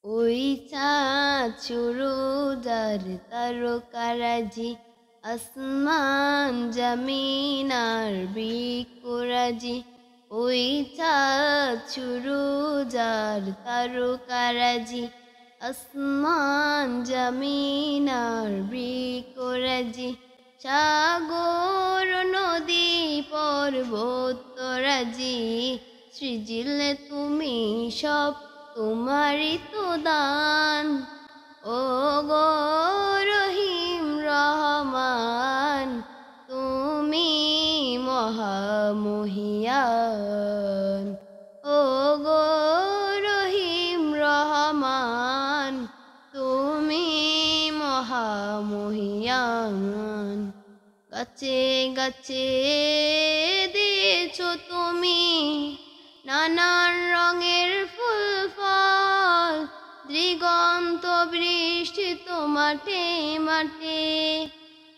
ওই চাঁদ সুরুজার তারকারাজি, আসমান জমিন আর বৃক্ষরাজি। ওই চাঁদ সুরুজার তারকারাজি, আসমান জমিন আর বৃক্ষরাজি। সাগর নদী পর্বতরাজি, সৃজিলে তুমি সব তোমারই তো দান। ও গো রহিম রহমান, তুমি মহামহিয়ান। ও গো রহিম রহমান, তুমি মহামহিয়ান। গাছে গাছে দিয়েছো তুমি নানান রঙের ফুল ফল, দিগন্ত বৃষ্টিত মাঠে মাঠে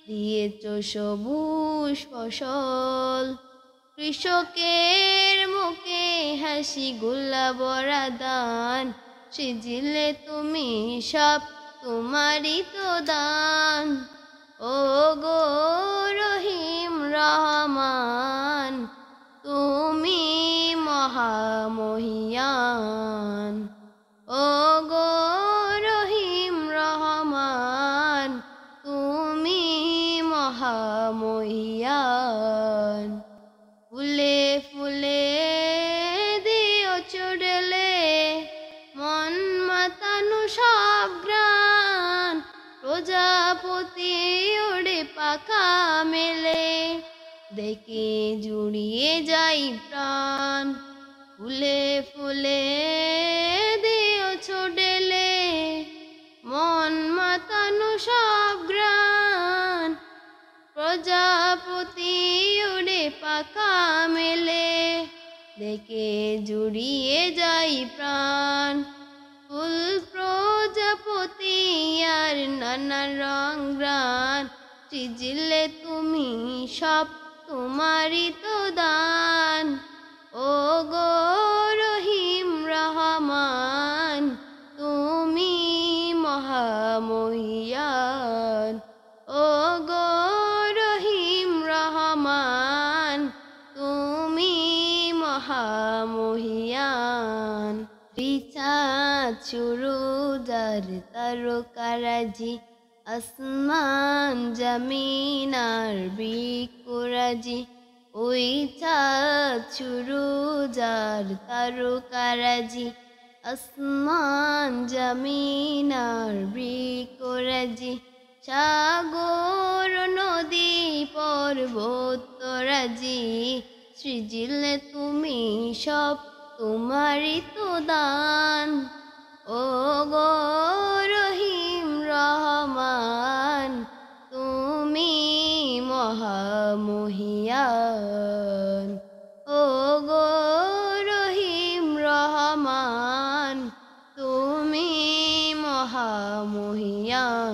দিয়েছ সবুজ ফসল। কৃষকের মুখে হাসি গোলা ভরা দান, সিজিলে তুমি সব তোমারই তো দান। ও গো রহিম রহমান, তুমি মহামহিয়ান। ও গো রহিম রহমান, তুমি মহামহিয়ান। ফুলে ফুলে দিও চড়লে মন মাতানো সব গ্রাণ, প্রজাপতি ওড়ে পাখা মেলে দেখে জুড়িয়ে যাই প্রাণ। ফুলে ফুলে দিও ছোড়লে মন মাতানো সব গ্রাণ, প্রজাপতি উড়ে পাখা মেলে দেখে জুড়িয়ে যাই প্রাণ। ফুল প্রজাপতি আর নানা রং গ্রাণ, সৃজিলে তুমি সব তোমারই তো দান। ও গো রহিম রহমান, তুমি মহামহিয়ান। ও গো রহিম রহমান, তুমি মহামহিয়ান। চাঁদ সুরুজার তারকারাজি, আসমান জমিন আর বৃক্ষরাজি। ওই চাঁদ সুরুজার তারকারাজি, আসমান জমিন আর বৃক্ষরাজি। সাগর নদী পর্বতরাজি, সৃজিলে তুমি সব তোমারই তো দান। ও গো রহিম রহমান, তুমি মহামহিয়ান। ও গো রহিম রহমান, তুমি মহামহিয়ান।